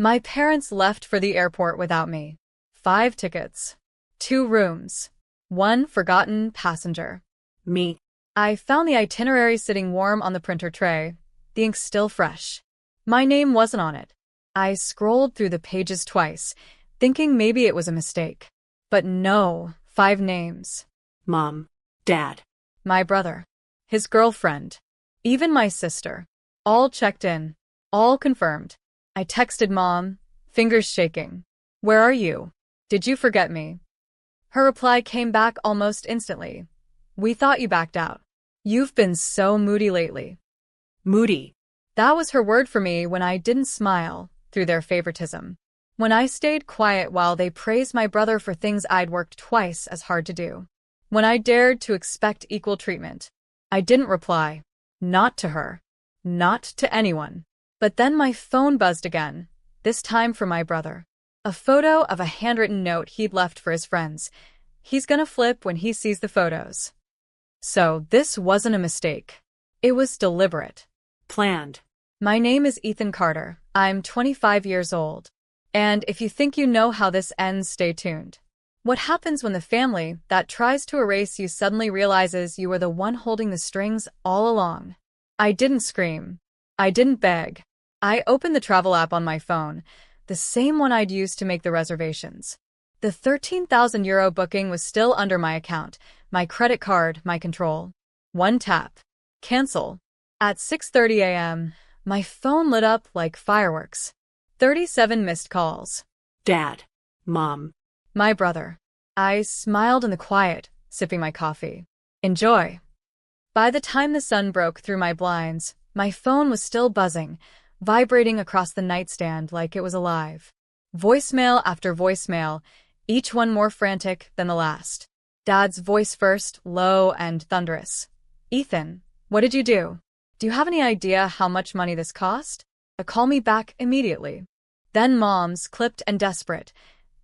My parents left for the airport without me. 5 tickets. 2 rooms. 1 forgotten passenger. Me. I found the itinerary sitting warm on the printer tray, the ink still fresh. My name wasn't on it. I scrolled through the pages twice, thinking maybe it was a mistake. But no, 5 names. Mom. Dad. My brother. His girlfriend. Even my sister. All checked in. All confirmed. I texted Mom, fingers shaking. Where are you? Did you forget me? Her reply came back almost instantly. We thought you backed out. You've been so moody lately. Moody. That was her word for me when I didn't smile through their favoritism. When I stayed quiet while they praised my brother for things I'd worked twice as hard to do. When I dared to expect equal treatment. I didn't reply. Not to her. Not to anyone. But then my phone buzzed again, this time from my brother. A photo of a handwritten note he'd left for his friends. He's gonna flip when he sees the photos. So this wasn't a mistake. It was deliberate. Planned. My name is Ethan Carter. I'm 25 years old. And if you think you know how this ends, stay tuned. What happens when the family that tries to erase you suddenly realizes you were the one holding the strings all along? I didn't scream. I didn't beg. I opened the travel app on my phone, the same one I'd used to make the reservations. The €13,000 booking was still under my account, my credit card, my control. One tap. Cancel. At 6:30 a.m., my phone lit up like fireworks. 37 missed calls. Dad. Mom. My brother. I smiled in the quiet, sipping my coffee. Enjoy. By the time the sun broke through my blinds, my phone was still buzzing, vibrating across the nightstand like it was alive. Voicemail after voicemail, each one more frantic than the last. Dad's voice first, low and thunderous. Ethan, what did you do? Do you have any idea how much money this cost? Call me back immediately. Then Mom's, clipped and desperate.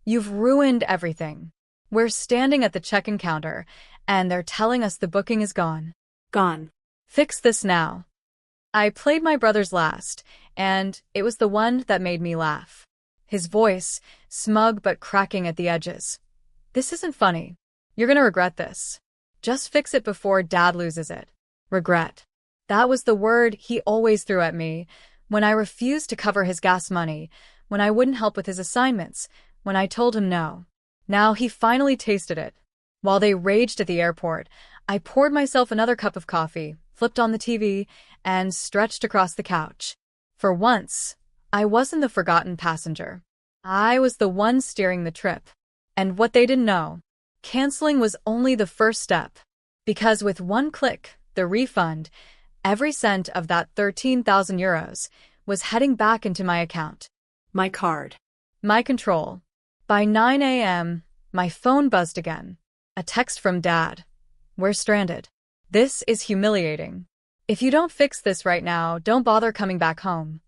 You've ruined everything. We're standing at the check-in counter, and they're telling us the booking is gone. Gone. Fix this now. I played my brother's last, and it was the one that made me laugh. His voice, smug but cracking at the edges. This isn't funny. You're gonna regret this. Just fix it before Dad loses it. Regret. That was the word he always threw at me when I refused to cover his gas money, when I wouldn't help with his assignments, when I told him no. Now he finally tasted it. While they raged at the airport, I poured myself another cup of coffee, flipped on the TV, and stretched across the couch. For once, I wasn't the forgotten passenger. I was the one steering the trip. And what they didn't know, canceling was only the first step. Because with one click, the refund, every cent of that €13,000 was heading back into my account. My card. My control. By 9 a.m., my phone buzzed again. A text from Dad. We're stranded. This is humiliating. If you don't fix this right now, don't bother coming back home.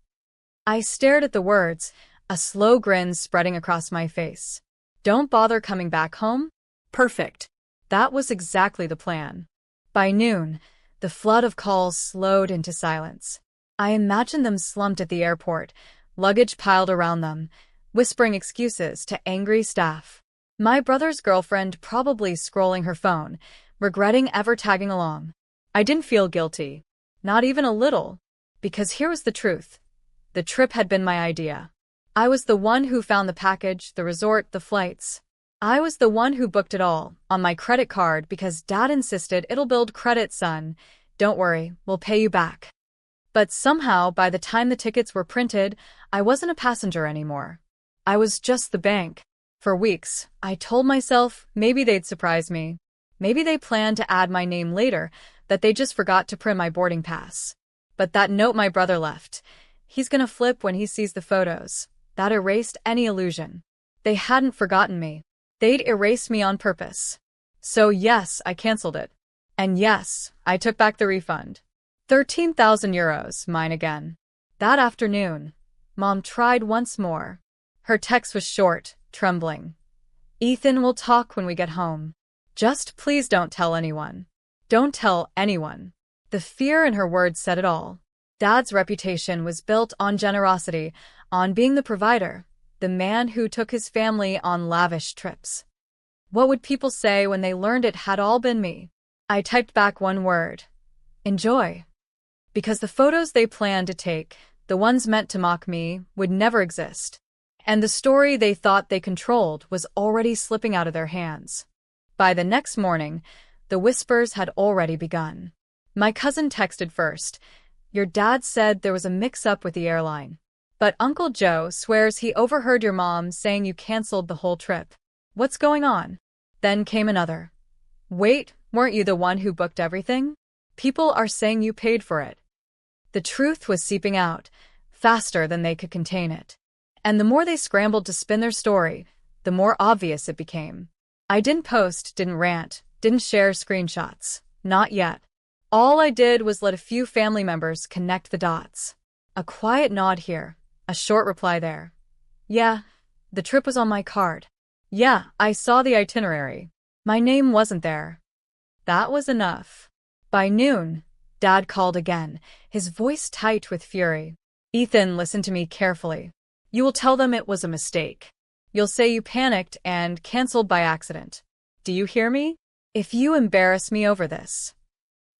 I stared at the words, a slow grin spreading across my face. Don't bother coming back home? Perfect. That was exactly the plan. By noon, the flood of calls slowed into silence. I imagined them slumped at the airport, luggage piled around them, whispering excuses to angry staff. My brother's girlfriend probably scrolling her phone, regretting ever tagging along. I didn't feel guilty. Not even a little. Because here was the truth. The trip had been my idea. I was the one who found the package, the resort, the flights. I was the one who booked it all, on my credit card because Dad insisted it'll build credit, son. Don't worry, we'll pay you back. But somehow, by the time the tickets were printed, I wasn't a passenger anymore. I was just the bank. For weeks, I told myself maybe they'd surprise me. Maybe they planned to add my name later, that they just forgot to print my boarding pass. But that note my brother left, he's gonna flip when he sees the photos. That erased any illusion. They hadn't forgotten me. They'd erased me on purpose. So yes, I canceled it. And yes, I took back the refund. €13,000, mine again. That afternoon, Mom tried once more. Her text was short, trembling. Ethan, we'll talk when we get home. Just please don't tell anyone. Don't tell anyone. The fear in her words said it all. Dad's reputation was built on generosity, on being the provider, the man who took his family on lavish trips. What would people say when they learned it had all been me? I typed back one word: enjoy. Because the photos they planned to take, the ones meant to mock me, would never exist. And the story they thought they controlled was already slipping out of their hands. By the next morning, the whispers had already begun. My cousin texted first: "Your dad said there was a mix-up with the airline. But Uncle Joe swears he overheard your mom saying you canceled the whole trip. What's going on?" Then came another: "Wait, weren't you the one who booked everything? People are saying you paid for it." The truth was seeping out, faster than they could contain it. And the more they scrambled to spin their story, the more obvious it became. I didn't post, didn't rant, didn't share screenshots. Not yet. All I did was let a few family members connect the dots. A quiet nod here, a short reply there. "Yeah, the trip was on my card. Yeah, I saw the itinerary. My name wasn't there." That was enough. By noon, Dad called again, his voice tight with fury. "Ethan, listen to me carefully. You will tell them it was a mistake. You'll say you panicked and canceled by accident. Do you hear me? If you embarrass me over this."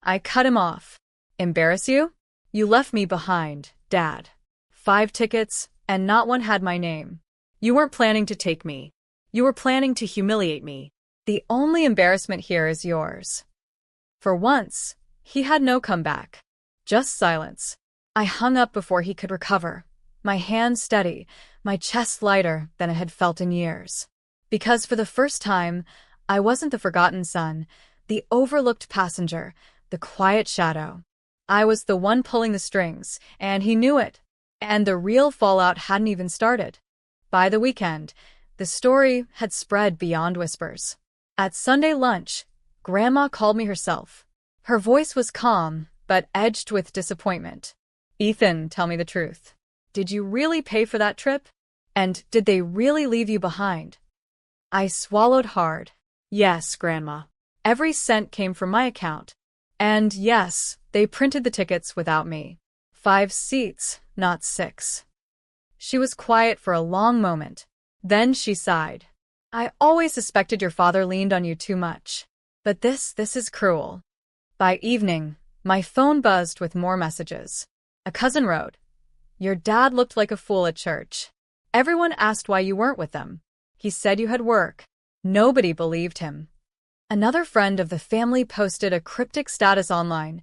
I cut him off. "Embarrass you? You left me behind, Dad. 5 tickets, and not one had my name. You weren't planning to take me. You were planning to humiliate me." The only embarrassment here is yours." For once, he had no comeback. Just silence. I hung up before he could recover, my hands steady, my chest lighter than it had felt in years. Because for the first time, I wasn't the forgotten son, the overlooked passenger, the quiet shadow. I was the one pulling the strings, and he knew it. And the real fallout hadn't even started. By the weekend, the story had spread beyond whispers. At Sunday lunch, Grandma called me herself. Her voice was calm, but edged with disappointment. "Ethan, tell me the truth. Did you really pay for that trip? And did they really leave you behind?" I swallowed hard. "Yes, Grandma. Every cent came from my account. And yes, they printed the tickets without me. 5 seats, not 6. She was quiet for a long moment. Then she sighed. "I always suspected your father leaned on you too much. But this is cruel." By evening, my phone buzzed with more messages. A cousin wrote, "Your dad looked like a fool at church. Everyone asked why you weren't with them. He said you had work." Nobody believed him. Another friend of the family posted a cryptic status online.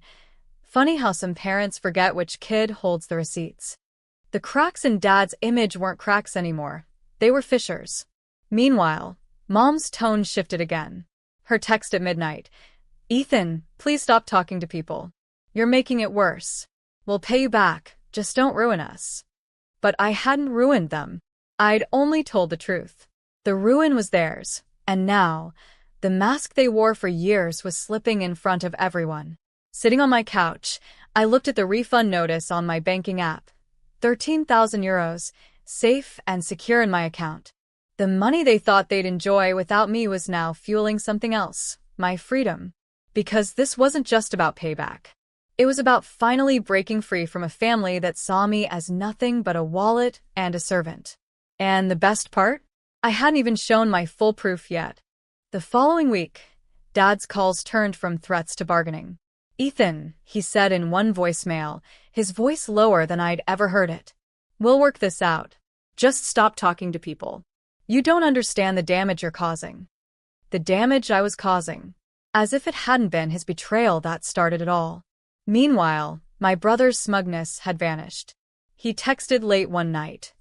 "Funny how some parents forget which kid holds the receipts." The cracks in Dad's image weren't cracks anymore. They were fissures. Meanwhile, Mom's tone shifted again. Her text at midnight: "Ethan, please stop talking to people. You're making it worse. We'll pay you back, just don't ruin us." But I hadn't ruined them. I'd only told the truth. The ruin was theirs, and now, the mask they wore for years was slipping in front of everyone. Sitting on my couch, I looked at the refund notice on my banking app. 13,000 euros, safe and secure in my account. The money they thought they'd enjoy without me was now fueling something else, my freedom. Because this wasn't just about payback. It was about finally breaking free from a family that saw me as nothing but a wallet and a servant. And the best part? I hadn't even shown my full proof yet. The following week, Dad's calls turned from threats to bargaining. "Ethan," he said in one voicemail, his voice lower than I'd ever heard it. "We'll work this out. Just stop talking to people. You don't understand the damage you're causing." The damage I was causing. As if it hadn't been his betrayal that started it all. Meanwhile, my brother's smugness had vanished. He texted late one night.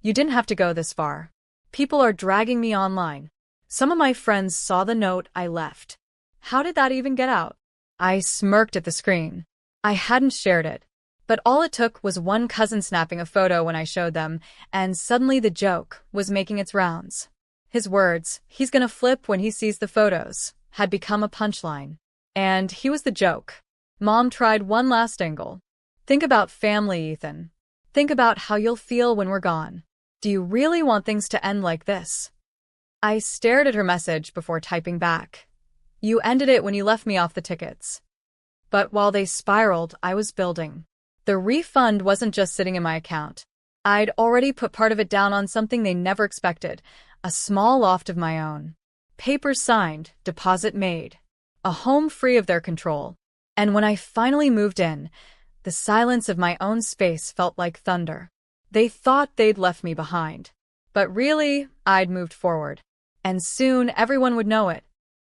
"You didn't have to go this far. People are dragging me online. Some of my friends saw the note I left. How did that even get out?" I smirked at the screen. I hadn't shared it. But all it took was one cousin snapping a photo when I showed them, and suddenly the joke was making its rounds. His words, "He's gonna flip when he sees the photos," had become a punchline. And he was the joke. Mom tried one last angle. "Think about family, Ethan. Think about how you'll feel when we're gone. Do you really want things to end like this?" I stared at her message before typing back. "You ended it when you left me off the tickets." But while they spiraled, I was building. The refund wasn't just sitting in my account. I'd already put part of it down on something they never expected, a small loft of my own. Papers signed, deposit made. A home free of their control. And when I finally moved in, the silence of my own space felt like thunder. They thought they'd left me behind. But really, I'd moved forward. And soon everyone would know it.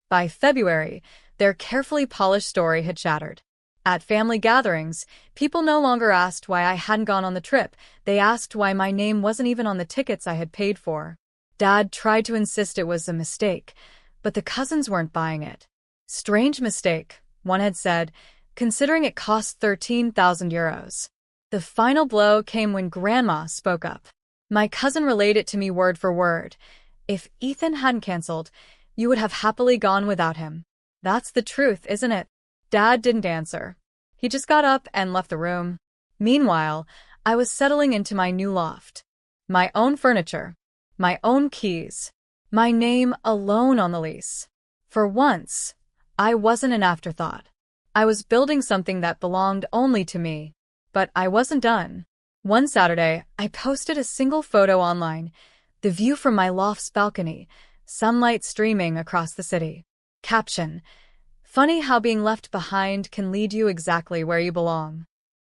By February, their carefully polished story had shattered. At family gatherings, people no longer asked why I hadn't gone on the trip. They asked why my name wasn't even on the tickets I had paid for. Dad tried to insist it was a mistake, but the cousins weren't buying it. Strange mistake, one had said, considering it cost 13,000 euros. The final blow came when Grandma spoke up. My cousin relayed it to me word for word. If Ethan hadn't canceled, you would have happily gone without him. That's the truth, isn't it? Dad didn't answer. He just got up and left the room. Meanwhile, I was settling into my new loft. My own furniture. My own keys. My name alone on the lease. For once, I wasn't an afterthought. I was building something that belonged only to me. But I wasn't done. One Saturday, I posted a single photo online. The view from my loft's balcony, sunlight streaming across the city. Caption: funny how being left behind can lead you exactly where you belong.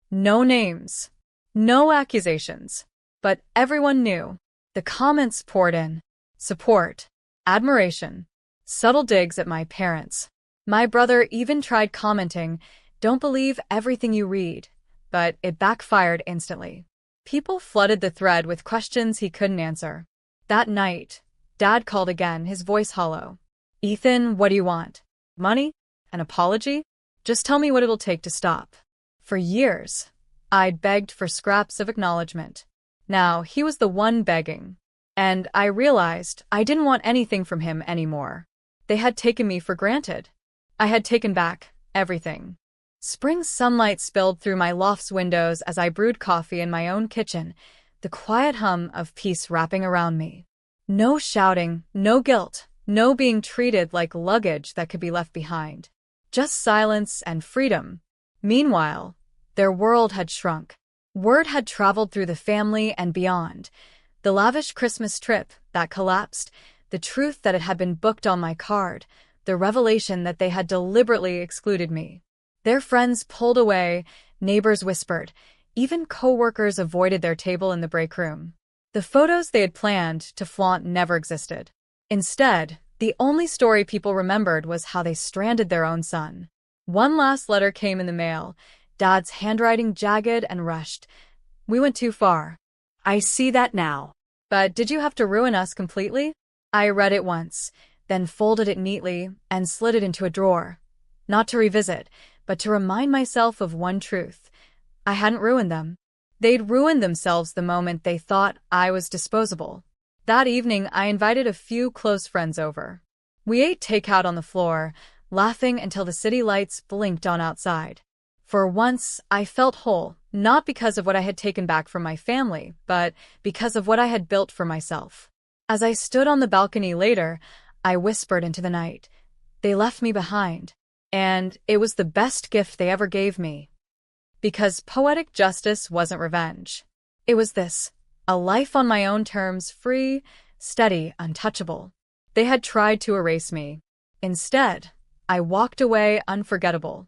No names. No accusations. But everyone knew. The comments poured in. Support. Admiration. Subtle digs at my parents. My brother even tried commenting, "Don't believe everything you read." But it backfired instantly. People flooded the thread with questions he couldn't answer. That night, Dad called again, his voice hollow. "Ethan, what do you want? Money? An apology? Just tell me what it'll take to stop." For years, I'd begged for scraps of acknowledgement. Now he was the one begging. And I realized I didn't want anything from him anymore. They had taken me for granted. I had taken back everything. Spring sunlight spilled through my loft's windows as I brewed coffee in my own kitchen, the quiet hum of peace wrapping around me. No shouting, no guilt, no being treated like luggage that could be left behind. Just silence and freedom. Meanwhile, their world had shrunk. Word had traveled through the family and beyond. The lavish Christmas trip that collapsed, the truth that it had been booked on my card, the revelation that they had deliberately excluded me. Their friends pulled away, neighbors whispered, even co-workers avoided their table in the break room. The photos they had planned to flaunt never existed. Instead, the only story people remembered was how they stranded their own son. One last letter came in the mail, Dad's handwriting jagged and rushed. "We went too far. I see that now. But did you have to ruin us completely?" I read it once, then folded it neatly and slid it into a drawer. Not to revisit, but to remind myself of one truth. I hadn't ruined them. They'd ruined themselves the moment they thought I was disposable. That evening, I invited a few close friends over. We ate takeout on the floor, laughing until the city lights blinked on outside. For once, I felt whole, not because of what I had taken back from my family, but because of what I had built for myself. As I stood on the balcony later, I whispered into the night, "They left me behind. And it was the best gift they ever gave me." Because poetic justice wasn't revenge. It was this, a life on my own terms, free, steady, untouchable. They had tried to erase me. Instead, I walked away unforgettable.